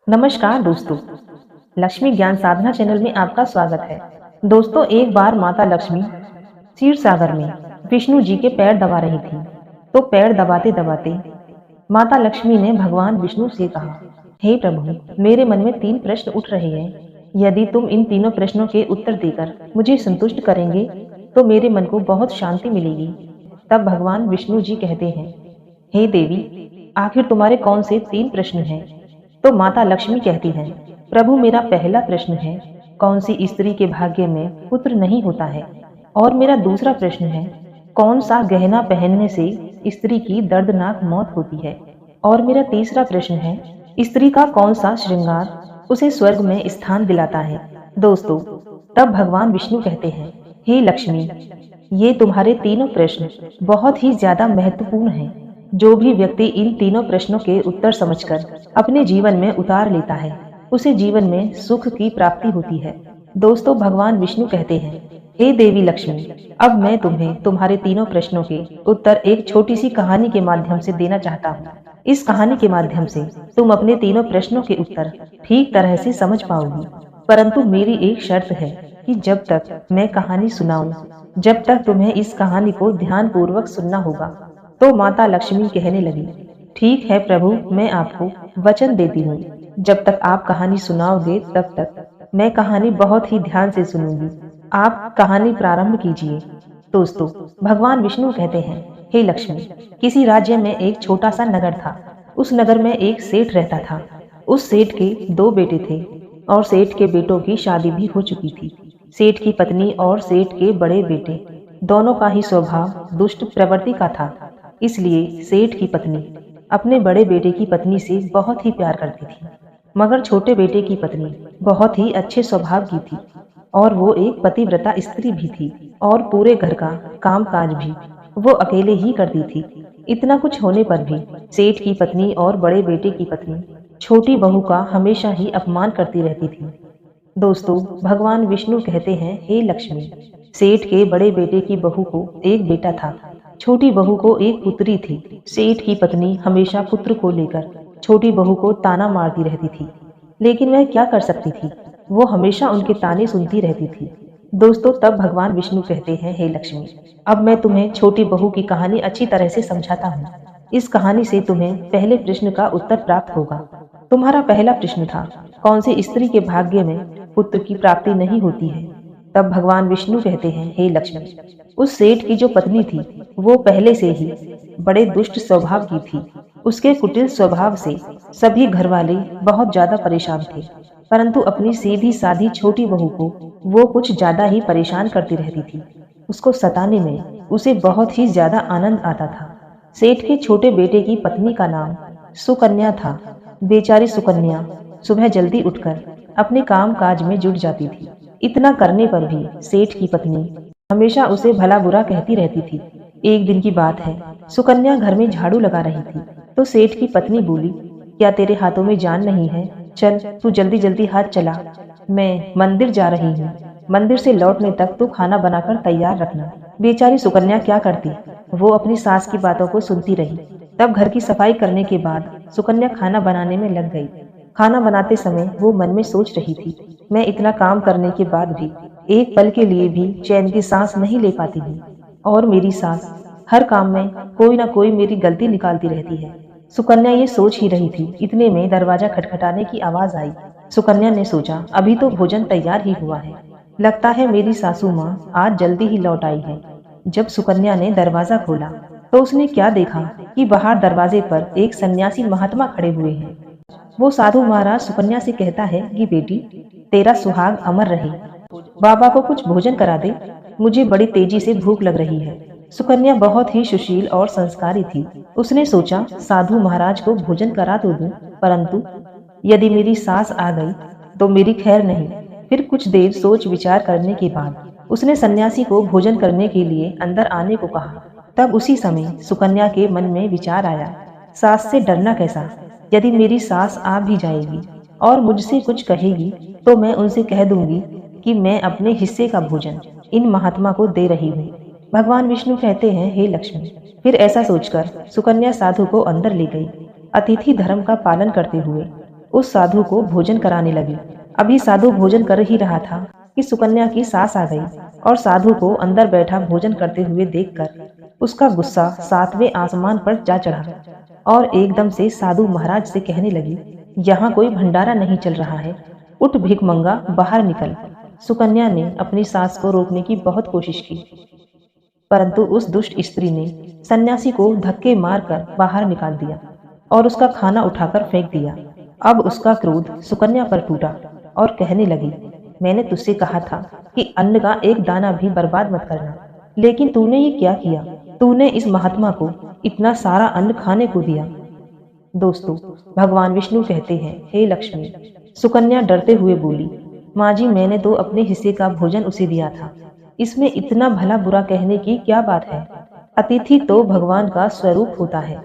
नमस्कार दोस्तों, लक्ष्मी ज्ञान साधना चैनल में आपका स्वागत है। दोस्तों, एक बार माता लक्ष्मी क्षीर सागर में विष्णु जी के पैर दबा रही थी। तो पैर दबाते दबाते माता लक्ष्मी ने भगवान विष्णु से कहा, हे प्रभु, मेरे मन में 3 प्रश्न उठ रहे हैं। यदि तुम इन तीनों प्रश्नों के उत्तर देकर मुझे संतुष्ट करेंगे तो मेरे मन को बहुत शांति मिलेगी। तब भगवान विष्णु जी कहते हैं, हे देवी, आखिर तुम्हारे कौन से 3 प्रश्न हैं? तो माता लक्ष्मी कहती हैं, प्रभु, मेरा पहला प्रश्न है, कौन सी स्त्री के भाग्य में पुत्र नहीं होता है? और मेरा दूसरा प्रश्न है, कौन सा गहना पहनने से स्त्री की दर्दनाक मौत होती है? और मेरा तीसरा प्रश्न है, स्त्री का कौन सा श्रृंगार उसे स्वर्ग में स्थान दिलाता है? दोस्तों, तब भगवान विष्णु कहते हैं, हे लक्ष्मी, ये तुम्हारे तीनों प्रश्न बहुत ही ज्यादा महत्वपूर्ण हैं। जो भी व्यक्ति इन तीनों प्रश्नों के उत्तर समझकर अपने जीवन में उतार लेता है, उसे जीवन में सुख की प्राप्ति होती है। दोस्तों, भगवान विष्णु कहते हैं, हे देवी लक्ष्मी, अब मैं तुम्हें तुम्हारे तीनों प्रश्नों के उत्तर एक छोटी सी कहानी के माध्यम से देना चाहता हूँ। इस कहानी के माध्यम से तुम अपने तीनों प्रश्नों के उत्तर ठीक तरह से समझ पाओगी। परंतु मेरी एक शर्त है कि जब तक मैं कहानी सुनाऊं, जब तक तुम्हें इस कहानी को ध्यान पूर्वक सुनना होगा। तो माता लक्ष्मी कहने लगी, ठीक है प्रभु, मैं आपको वचन देती हूँ, जब तक आप कहानी सुनाओगे तब तक मैं कहानी बहुत ही ध्यान से सुनूंगी। आप कहानी प्रारंभ कीजिए। दोस्तों, भगवान विष्णु कहते हैं, हे लक्ष्मी, किसी राज्य में एक छोटा सा नगर था। उस नगर में एक सेठ रहता था। उस सेठ के 2 बेटे थे और सेठ के बेटों की शादी भी हो चुकी थी। सेठ की पत्नी और सेठ के बड़े बेटे दोनों का ही स्वभाव दुष्ट प्रवृत्ति का था। इसलिए सेठ की पत्नी अपने बड़े बेटे की पत्नी से बहुत ही प्यार करती थी, मगर छोटे बेटे की पत्नी बहुत ही अच्छे स्वभाव की थी और वो एक पतिव्रता स्त्री भी थी और पूरे घर का कामकाज भी वो अकेले ही करती थी। इतना कुछ होने पर भी सेठ की पत्नी और बड़े बेटे की पत्नी छोटी बहू का हमेशा ही अपमान करती रहती थी। दोस्तों, भगवान विष्णु कहते हैं, हे लक्ष्मी, सेठ के बड़े बेटे की बहू को एक बेटा था, छोटी बहू को एक पुत्री थी। सेठ की पत्नी हमेशा पुत्र को लेकर छोटी बहू को ताना मारती रहती थी, लेकिन वह क्या कर सकती थी, वो हमेशा उनके ताने सुनती रहती थी। दोस्तों, तब भगवान विष्णु कहते हैं, हे लक्ष्मी, अब मैं तुम्हें छोटी बहू की कहानी अच्छी तरह से समझाता हूँ। इस कहानी से तुम्हें पहले प्रश्न का उत्तर प्राप्त होगा। तुम्हारा पहला प्रश्न था, कौन सी स्त्री के भाग्य में पुत्र की प्राप्ति नहीं होती है? तब भगवान विष्णु कहते हैं, हे लक्ष्मी, उस सेठ की जो पत्नी थी वो पहले से ही बड़े दुष्ट स्वभाव की थी। उसके कुटिल स्वभाव से सभी घर वाले बहुत ज्यादा परेशान थे, परंतु अपनी सीधी साधी छोटी बहू को वो कुछ ज्यादा ही परेशान करती रहती थी। उसको सताने में उसे बहुत ही ज्यादा आनंद आता था। सेठ के छोटे बेटे की पत्नी का नाम सुकन्या था। बेचारी सुकन्या सुबह जल्दी उठकर अपने काम काज में जुट जाती थी। इतना करने पर भी सेठ की पत्नी हमेशा उसे भला बुरा कहती रहती थी। एक दिन की बात है, सुकन्या घर में झाड़ू लगा रही थी तो सेठ की पत्नी बोली, क्या तेरे हाथों में जान नहीं है? चल तू जल्दी जल्दी हाथ चला, मैं मंदिर जा रही हूँ। मंदिर से लौटने तक तू खाना बनाकर तैयार रखना। बेचारी सुकन्या क्या करती, वो अपनी सास की बातों को सुनती रही। तब घर की सफाई करने के बाद सुकन्या खाना बनाने में लग गई। खाना बनाते समय वो मन में सोच रही थी, मैं इतना काम करने के बाद भी एक पल के लिए भी चैन की सांस नहीं ले पाती हूँ और मेरी सास हर काम में कोई ना कोई मेरी गलती निकालती रहती है। सुकन्या ये सोच ही रही थी, इतने में दरवाजा खटखटाने की आवाज आई। सुकन्या ने सोचा, अभी तो भोजन तैयार ही हुआ है, लगता है मेरी सासू माँ आज जल्दी ही लौट आई है। जब सुकन्या ने दरवाजा खोला तो उसने क्या देखा कि बाहर दरवाजे पर एक सन्यासी महात्मा खड़े हुए हैं। वो साधु महाराज सुकन्या से कहता है कि बेटी, तेरा सुहाग अमर रहे, बाबा को कुछ भोजन करा दे, मुझे बड़ी तेजी से भूख लग रही है। सुकन्या बहुत ही सुशील और संस्कारी थी। उसने सोचा, साधु महाराज को भोजन करा तो दूं, परंतु यदि मेरी सास आ गई तो मेरी खैर नहीं। फिर कुछ देर सोच विचार करने के बाद उसने सन्यासी को भोजन करने के लिए अंदर आने को कहा। तब उसी समय सुकन्या के मन में विचार आया, सास से डरना कैसा, यदि मेरी सास आ भी जाएगी और मुझसे कुछ कहेगी तो मैं उनसे कह दूंगी कि मैं अपने हिस्से का भोजन इन महात्मा को दे रही हूँ। भगवान विष्णु कहते हैं, हे लक्ष्मी, फिर ऐसा सोचकर सुकन्या साधु को अंदर ले गई। अतिथि धर्म का पालन करते हुए उस साधु को भोजन कराने लगी। अभी साधु भोजन कर ही रहा था कि सुकन्या की सास आ गई और साधु को अंदर बैठा भोजन करते हुए देखकर उसका गुस्सा 7वें आसमान पर जा चढ़ा और एकदम से साधु महाराज से कहने लगी, यहाँ कोई भंडारा नहीं चल रहा है, उठ भिखमंगा बाहर निकल। सुकन्या ने अपनी सास को रोकने की बहुत कोशिश की, परंतु उस दुष्ट स्त्री ने सन्यासी को धक्के मारकर बाहर निकाल दिया और उसका खाना उठाकर फेंक दिया। अब उसका क्रोध सुकन्या पर टूटा और कहने लगी, मैंने तुझसे कहा था कि अन्न का एक दाना भी बर्बाद मत करना, लेकिन तूने ये क्या किया? तूने इस महात्मा को इतना सारा अन्न खाने को दिया। दोस्तों, भगवान विष्णु कहते हैं, हे लक्ष्मी। सुकन्या डरते हुए बोली, माँ जी, मैंने तो अपने हिस्से का भोजन उसे दिया था, इसमें इतना भला बुरा कहने की क्या बात है? अतिथि तो भगवान का स्वरूप होता है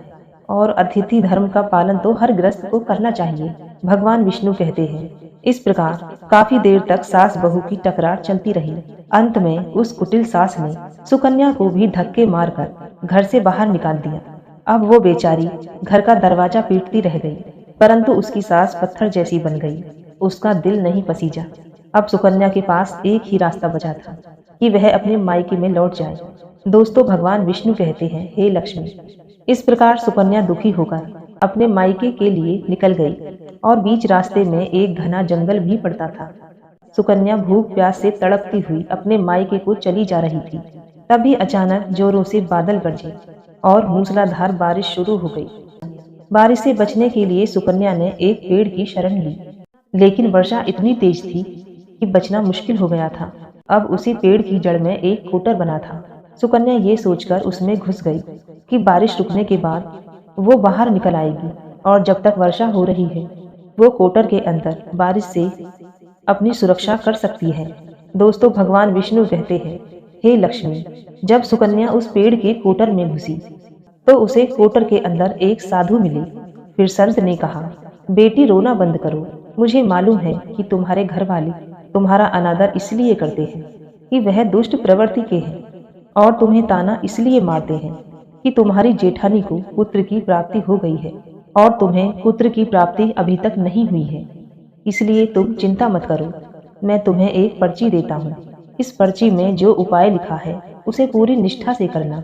और अतिथि धर्म का पालन तो हर गृहस्थ को करना चाहिए, भगवान विष्णु कहते हैं। इस प्रकार काफी देर तक सास बहू की टकरार चलती रही। अंत में उस कुटिल सास ने सुकन्या को भी धक्के मारकर घर से बाहर निकाल दिया। अब वो बेचारी घर का दरवाजा पीटती रह गई, परंतु उसकी सास पत्थर जैसी बन गई। उसका दिल नहीं पसीजा। अब सुकन्या के पास एक ही रास्ता बचा था कि वह अपने मायके में लौट जाए। दोस्तों, भगवान विष्णु कहते हैं, हे लक्ष्मी। इस प्रकार सुकन्या दुखी होकर अपने मायके के लिए निकल गई और बीच रास्ते में एक घना जंगल भी पड़ता था। सुकन्या भूख प्यास से तड़पती हुई अपने मायके को चली जा रही थी। तभी अचानक जोरों से बादल गरजे और मूसलाधार बारिश शुरू हो गई। बारिश से बचने के लिए सुकन्या ने एक पेड़ की शरण ली, लेकिन वर्षा इतनी तेज थी कि बचना मुश्किल हो गया था। अब उसी पेड़ की जड़ में एक कोटर बना था। सुकन्या ये सोचकर उसमें घुस गई कि बारिश रुकने के बाद वो बाहर निकल आएगी और जब तक वर्षा हो रही है वो कोटर के अंदर बारिश से अपनी सुरक्षा कर सकती है। दोस्तों, भगवान विष्णु कहते हैं, हे लक्ष्मी। जब सुकन्या उस पेड़ के कोटर में घुसी तो उसे कोटर के अंदर एक साधु मिले। फिर संत ने कहा, बेटी रोना बंद करो। मुझे मालूम है कि तुम्हारे घर वाले तुम्हारा अनादर इसलिए करते हैं कि वह दुष्ट प्रवृत्ति के हैं और तुम्हें ताना इसलिए मारते हैं कि तुम्हारी जेठानी को पुत्र की प्राप्ति हो गई है और तुम्हें पुत्र की प्राप्ति अभी तक नहीं हुई है। इसलिए तुम चिंता मत करो, मैं तुम्हें एक पर्ची देता हूँ। इस पर्ची में जो उपाय लिखा है उसे पूरी निष्ठा से करना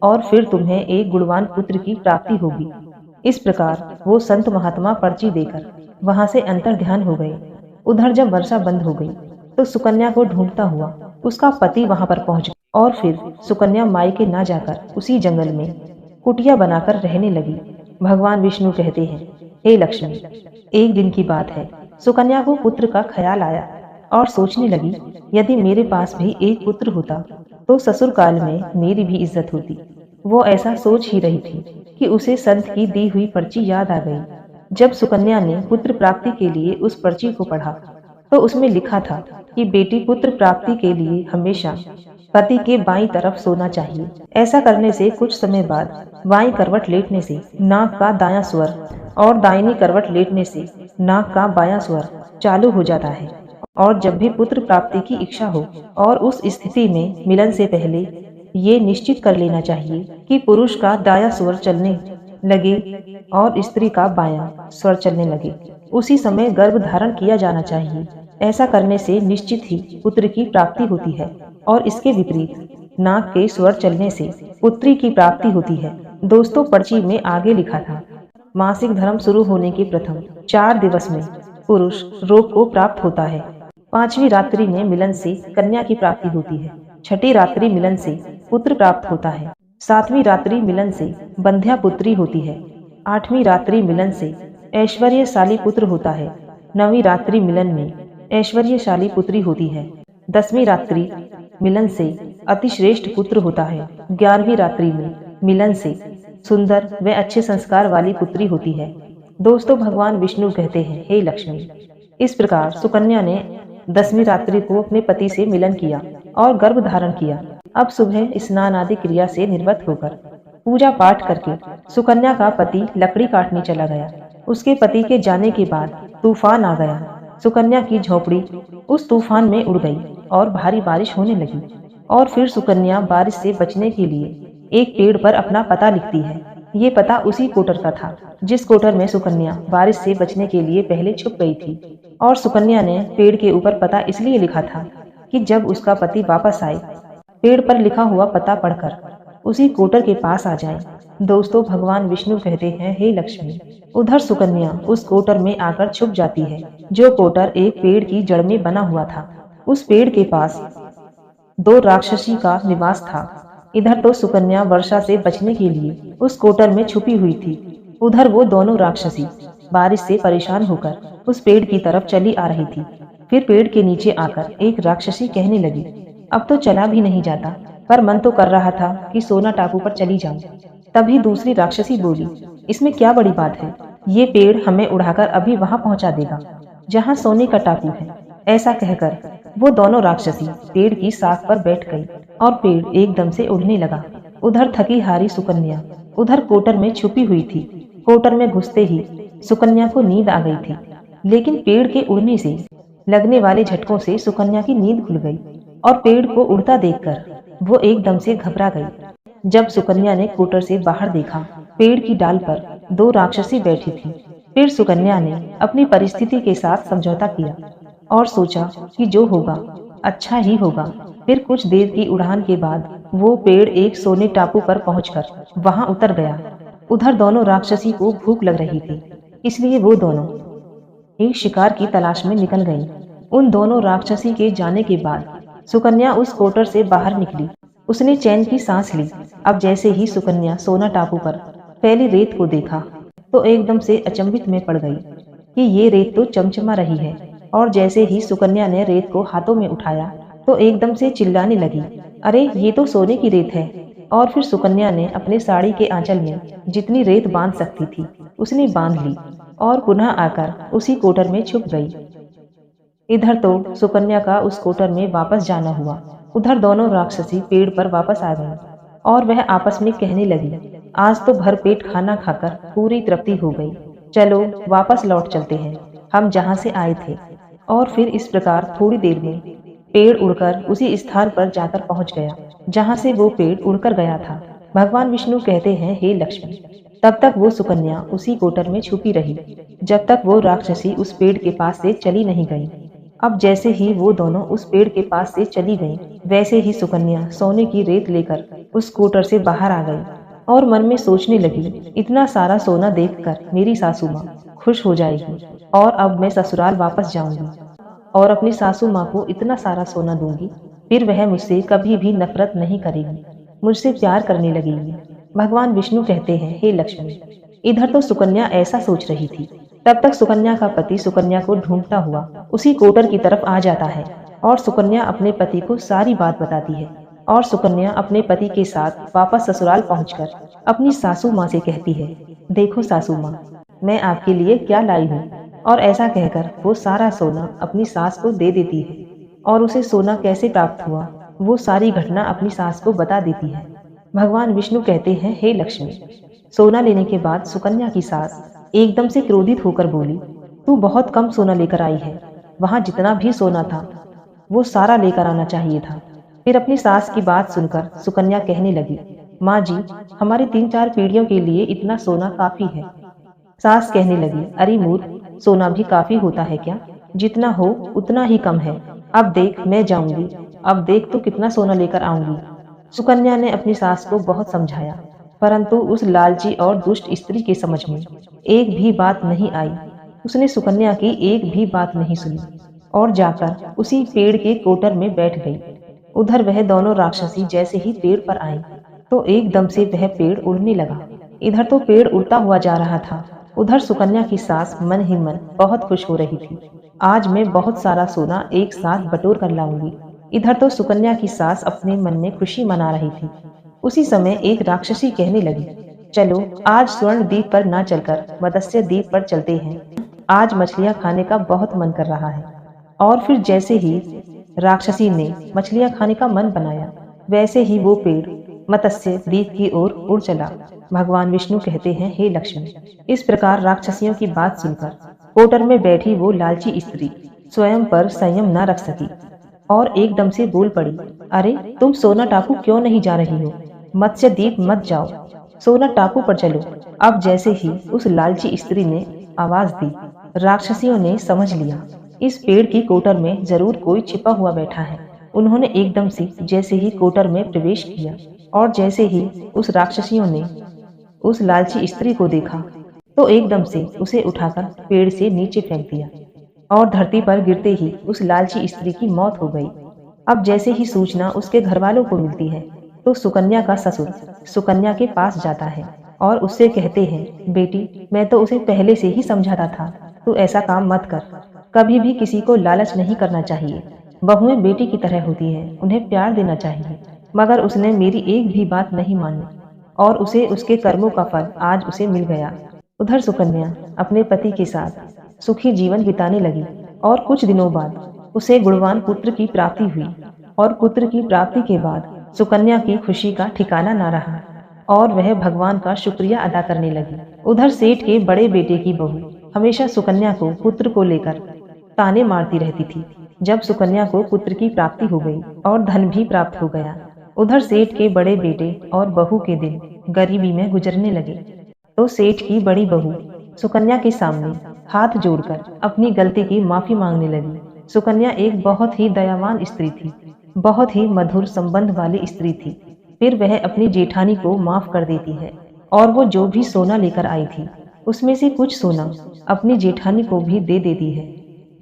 और फिर तुम्हें एक गुणवान पुत्र की प्राप्ति होगी। इस प्रकार वो संत महात्मा पर्ची देकर वहां से अंतर ध्यान हो गए। उधर जब वर्षा बंद हो गई तो सुकन्या को ढूंढता हुआ उसका पति वहां पर पहुंच गया और फिर सुकन्या मायके ना जाकर उसी जंगल में कुटिया बनाकर रहने लगी। भगवान विष्णु कहते हैं, हे लक्ष्मी। एक दिन की बात है, सुकन्या को पुत्र का ख्याल आया और सोचने लगी, यदि मेरे पास भी एक पुत्र होता तो ससुर काल में मेरी भी इज्जत होती। वो ऐसा सोच ही रही थी कि उसे संत की दी हुई पर्ची याद आ गई। जब सुकन्या ने पुत्र प्राप्ति के लिए उस पर्ची को पढ़ा तो उसमें लिखा था कि बेटी पुत्र प्राप्ति के लिए हमेशा पति के बाईं तरफ सोना चाहिए। ऐसा करने से कुछ समय बाद बाईं करवट लेटने से नाक का दायां स्वर और दाहिनी करवट लेटने से नाक का बायां स्वर चालू हो जाता है। और जब भी पुत्र प्राप्ति की इच्छा हो और उस स्थिति में मिलन से पहले ये निश्चित कर लेना चाहिए कि पुरुष का दायां स्वर चलने लगे और स्त्री का बायां स्वर चलने लगे, उसी समय गर्भ धारण किया जाना चाहिए। ऐसा करने से निश्चित ही पुत्र की प्राप्ति होती है और इसके विपरीत नाक के स्वर चलने से पुत्री की प्राप्ति होती है। दोस्तों, पर्ची में आगे लिखा था, मासिक धर्म शुरू होने के प्रथम 4 दिवस में पुरुष रोग को प्राप्त होता है। 5वीं रात्रि में मिलन से कन्या की प्राप्ति होती है। 6ठी रात्रि मिलन से पुत्र प्राप्त होता है। 7वीं रात्रि मिलन से बंध्या पुत्री होती है। 8वीं रात्रि मिलन से ऐश्वर्यशाली पुत्र होता है। 9वीं रात्रि मिलन में ऐश्वर्यशाली पुत्री होती है। 10वीं रात्रि मिलन से अतिश्रेष्ठ पुत्र होता है। 11वीं रात्रि में मिलन से सुंदर व अच्छे संस्कार वाली पुत्री होती है। दोस्तों, भगवान विष्णु कहते हैं, हे लक्ष्मी। इस प्रकार सुकन्या ने 10वीं रात्रि को अपने पति से मिलन किया और गर्भ धारण किया। अब सुबह स्नान आदि क्रिया से निवृत्त होकर पूजा पाठ करके सुकन्या का पति लकड़ी काटने चला गया। उसके पति के जाने के बाद तूफान आ गया। सुकन्या की झोपड़ी उस तूफान में उड़ गई और भारी बारिश होने लगी। और फिर सुकन्या बारिश से बचने के लिए एक पेड़ पर अपना पता लिखती है ये पता उसी कोटर का था जिस कोटर में सुकन्या बारिश से बचने के लिए पहले छुप गई थी। और सुकन्या ने पेड़ के ऊपर पता इसलिए लिखा था कि जब उसका पति वापस आए, पेड़ पर लिखा हुआ पता पढ़कर उसी कोटर के पास आ जाए। दोस्तों, भगवान विष्णु कहते हैं, हे लक्ष्मी। उधर सुकन्या उस कोटर में आकर छुप जाती है, जो कोटर एक पेड़ की जड़ में बना हुआ था। उस पेड़ के पास दो राक्षसी का निवास था। इधर तो सुकन्या वर्षा से बचने के लिए उस कोटर में छुपी हुई थी, उधर वो दोनों राक्षसी बारिश से परेशान होकर उस पेड़ की तरफ चली आ रही थी। फिर पेड़ के नीचे आकर एक राक्षसी कहने लगी, अब तो चला भी नहीं जाता, पर मन तो कर रहा था कि सोना टापू पर चली जाऊं। तभी दूसरी राक्षसी बोली, इसमें क्या बड़ी बात है, ये पेड़ हमें उड़ाकर अभी वहां पहुंचा देगा जहां सोने का टापू है। ऐसा कहकर वो दोनों राक्षसी पेड़ की शाख पर बैठ गई और पेड़ एकदम से उड़ने लगा। उधर थकी हारी सुकन्या उधर कोटर में छुपी हुई थी। कोटर में घुसते ही सुकन्या को नींद आ गई थी, लेकिन पेड़ के उड़ने से लगने वाले झटकों से सुकन्या की नींद खुल गई और पेड़ को उड़ता देखकर वो एकदम से घबरा गई। जब सुकन्या ने कोटर से बाहर देखा, पेड़ की डाल पर दो राक्षसी बैठी थी। फिर सुकन्या ने अपनी परिस्थिति के साथ समझौता किया और सोचा कि जो होगा अच्छा ही होगा। फिर कुछ देर की उड़ान के बाद वो पेड़ एक सोने टापू पर पहुंचकर वहां उतर गया। उधर दोनों राक्षसी को भूख लग रही थी, इसलिए वो दोनों एक शिकार की तलाश में निकल गईं। उन दोनों राक्षसी के जाने के बाद सुकन्या उस कोटर से बाहर निकली। उसने चैन की सांस ली। अब जैसे ही सुकन्या सोना टापू पर फैली रेत को देखा तो एकदम से अचंभित में पड़ गई कि ये रेत तो चमचमा रही है। और जैसे ही सुकन्या ने रेत को हाथों में उठाया तो एकदम से चिल्लाने लगी, अरे ये तो सोने की रेत है। और फिर सुकन्या ने अपने साड़ी के आंचल में जितनी रेत बांध सकती थी उसने बांध ली और पुनः आकर उसी कोटर में छुप गई। इधर तो सुकन्या का उस कोटर में वापस जाना हुआ। उधर दोनों राक्षसी पेड़ पर वापस आ गईं और वह आपस में कहने लगी, आज तो भरपेट खाना खाकर पूरी तृप्ति हो गई, चलो वापस लौट चलते हैं हम जहाँ से आए थे। और फिर इस प्रकार थोड़ी देर में पेड़ उड़कर उसी स्थान पर जाकर पहुंच गया जहाँ से वो पेड़ उड़कर गया था। भगवान विष्णु कहते हैं, हे लक्ष्मी। तब तक वो सुकन्या उसी कोटर में छुपी रही जब तक वो राक्षसी उस पेड़ के पास से चली नहीं गई। अब जैसे ही वो दोनों उस पेड़ के पास से चली गईं, वैसे ही सुकन्या सोने की रेत लेकर उस कोटर से बाहर आ गई और मन में सोचने लगी, इतना सारा सोना देखकर मेरी सासू माँ खुश हो जाएगी और अब मैं ससुराल वापस जाऊंगी और अपनी सासू माँ को इतना सारा सोना दूंगी, फिर वह मुझसे कभी भी नफरत नहीं करेगी, मुझसे प्यार करने लगेगी। भगवान विष्णु कहते हैं, हे लक्ष्मी। इधर तो सुकन्या ऐसा सोच रही थी, तब तक सुकन्या का पति सुकन्या को ढूंढता हुआ उसी कोटर की तरफ आ जाता है और सुकन्या अपने पति को सारी बात बताती है। और सुकन्या अपने पति के साथ वापस ससुराल पहुंचकर अपनी सासू माँ से कहती है, देखो सासू माँ, मैं आपके लिए क्या लाई हूँ। और ऐसा कहकर वो सारा सोना अपनी सास को दे देती है और उसे सोना कैसे प्राप्त हुआ वो सारी घटना अपनी सास को बता देती है। भगवान विष्णु कहते हैं, हे लक्ष्मी। सोना लेने के बाद सुकन्या की सास एकदम से क्रोधित होकर बोली, तू बहुत कम सोना लेकर आई है, वहां जितना भी सोना था वो सारा लेकर आना चाहिए था। फिर अपनी सास की बात सुनकर सुकन्या कहने लगी, माँ जी, हमारी 3-4 पीढ़ियों के लिए इतना सोना काफी है। सास कहने लगी, अरे मूर्ख, सोना भी काफी होता है क्या, जितना हो उतना ही कम है। अब देख मैं जाऊंगी, अब देख तो कितना सोना लेकर आऊंगी। सुकन्या ने अपनी सास को बहुत समझाया, परंतु उस लालची और दुष्ट स्त्री के समझ में एक भी बात नहीं आई। उसने सुकन्या की एक भी बात नहीं सुनी और जाकर उसी पेड़ के कोटर में बैठ गई। उधर वह दोनों राक्षसी जैसे ही पेड़ पर आई तो एकदम से वह पेड़ उड़ने लगा। इधर तो पेड़ उड़ता हुआ जा रहा था, उधर सुकन्या की सास मन ही मन बहुत खुश हो रही थी, आज मैं बहुत सारा सोना एक साथ बटोर कर लाऊंगी। इधर तो सुकन्या की सास अपने मन में खुशी मना रही थी। उसी समय एक राक्षसी कहने लगी, चलो आज स्वर्ण द्वीप पर ना चलकर मत्स्य द्वीप पर चलते हैं, आज मछलियां खाने का बहुत मन कर रहा है। और फिर जैसे ही राक्षसी ने मछलियां खाने का मन बनाया, वैसे ही वो पेड़ मत्स्य द्वीप की ओर उड़ चला। भगवान विष्णु कहते हैं, हे लक्ष्मी। इस प्रकार राक्षसियों की बात सुनकर कोटर में बैठी वो लालची स्त्री स्वयं पर संयम न रख सकी और एकदम से बोल पड़ी, अरे तुम सोना टापू क्यों नहीं जा रही हो, मत्स्य द्वीप मत जाओ। सोना टापू पर चलो। अब जैसे ही उस लालची स्त्री ने आवाज दी, राक्षसियों ने समझ लिया, इस पेड़ की कोटर में जरूर कोई छिपा हुआ बैठा है। उन्होंने एकदम से जैसे ही कोटर में प्रवेश किया और जैसे ही उस राक्षसियों ने उस लालची स्त्री को देखा, तो एकदम से उसे उठाकर पेड़ से नीचे फेंक दिया और धरती पर गिरते ही उस लालची स्त्री की मौत हो गई। अब जैसे ही सूचना उसके घर वालों को मिलती है, तो सुकन्या का ससुर सुकन्या के पास जाता है और उससे कहते हैं, बेटी, मैं तो उसे पहले से ही समझाता था, तू ऐसा काम मत कर। कभी भी किसी को लालच नहीं करना चाहिए। बहुएं बेटी की तरह होती हैं, उन्हें प्यार देना चाहिए। मगर उसने मेरी एक भी बात नहीं मानी और उसे उसके कर्मों का फल आज उसे मिल गया। उधर सुकन्या अपने पति के साथ सुखी जीवन बिताने लगी और कुछ दिनों बाद उसे गुणवान पुत्र की प्राप्ति हुई और पुत्र की प्राप्ति के बाद सुकन्या की खुशी का ठिकाना न रहा और वह भगवान का शुक्रिया अदा करने लगी। उधर सेठ के बड़े बेटे की बहू हमेशा सुकन्या को पुत्र को लेकर ताने मारती रहती थी। जब सुकन्या को पुत्र की प्राप्ति हो गई और धन भी प्राप्त हो गया, उधर सेठ के बड़े बेटे और बहू के दिन गरीबी में गुजरने लगे। तो सेठ की बड़ी बहू सुकन्या के सामने हाथ जोड़कर अपनी गलती की माफी मांगने लगी। सुकन्या एक बहुत ही दयावान स्त्री थी, बहुत ही मधुर संबंध वाली स्त्री थी। फिर वह अपनी जेठानी को माफ कर देती है और वो जो भी सोना लेकर आई थी, उसमें से कुछ सोना अपनी जेठानी को भी दे देती है।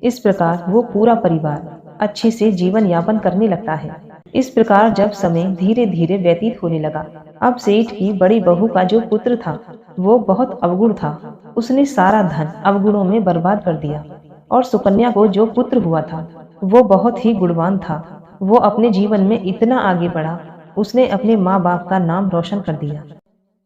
इस प्रकार वो पूरा परिवार अच्छे से जीवन यापन करने लगता है। इस प्रकार जब समय धीरे धीरे व्यतीत होने लगा, अब सेठ की बड़ी बहू का जो पुत्र था, वो बहुत अवगुण था। उसने सारा धन अवगुणों में बर्बाद कर दिया और सुकन्या को जो पुत्र हुआ था, वो बहुत ही गुणवान था। वो अपने जीवन में इतना आगे बढ़ा, उसने अपने माँ बाप का नाम रोशन कर दिया।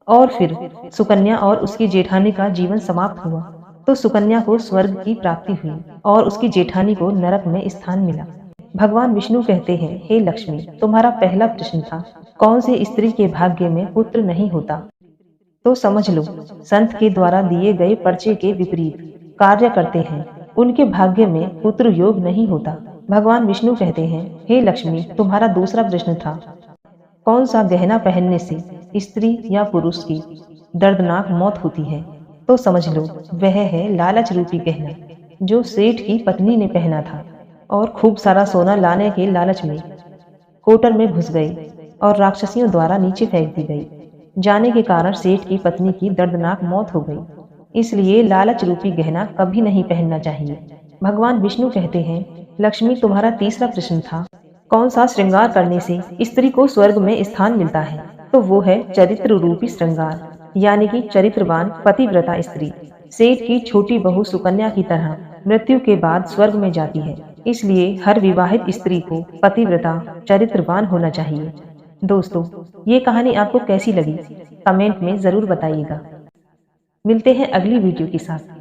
और फिर सुकन्या और उसकी जेठानी का जीवन समाप्त हुआ, तो सुकन्या को स्वर्ग की प्राप्ति हुई और उसकी जेठानी को नरक में स्थान मिला। भगवान विष्णु कहते हैं, हे लक्ष्मी, तुम्हारा पहला प्रश्न था, कौन सी स्त्री के भाग्य में पुत्र नहीं होता? तो समझ लो, संत के द्वारा दिए गए पर्चे के विपरीत कार्य करते हैं, उनके भाग्य में पुत्र योग नहीं होता। भगवान विष्णु कहते हैं, हे लक्ष्मी, तुम्हारा दूसरा प्रश्न था, कौन सा गहना पहनने से स्त्री या पुरुष की दर्दनाक मौत होती है? तो समझ लो, वह है लालच रूपी गहना, जो सेठ की पत्नी ने पहना था और खूब सारा सोना लाने के लालच में कोटर में घुस गई और राक्षसियों द्वारा नीचे फेंक दी गई। जाने के कारण सेठ की पत्नी की दर्दनाक मौत हो गई। इसलिए लालच रूपी गहना कभी नहीं पहनना चाहिए। भगवान विष्णु कहते हैं, लक्ष्मी, तुम्हारा तीसरा प्रश्न था, कौन सा श्रृंगार करने से स्त्री को स्वर्ग में स्थान मिलता है? तो वो है चरित्र रूपी श्रृंगार, यानी कि चरित्रवान पतिव्रता स्त्री। सेठ की छोटी बहू सुकन्या की तरह मृत्यु के बाद स्वर्ग में जाती है। इसलिए हर विवाहित स्त्री को पतिव्रता चरित्रवान होना चाहिए। दोस्तों, ये कहानी आपको कैसी लगी? कमेंट में जरूर बताइएगा। मिलते हैं अगली वीडियो के साथ।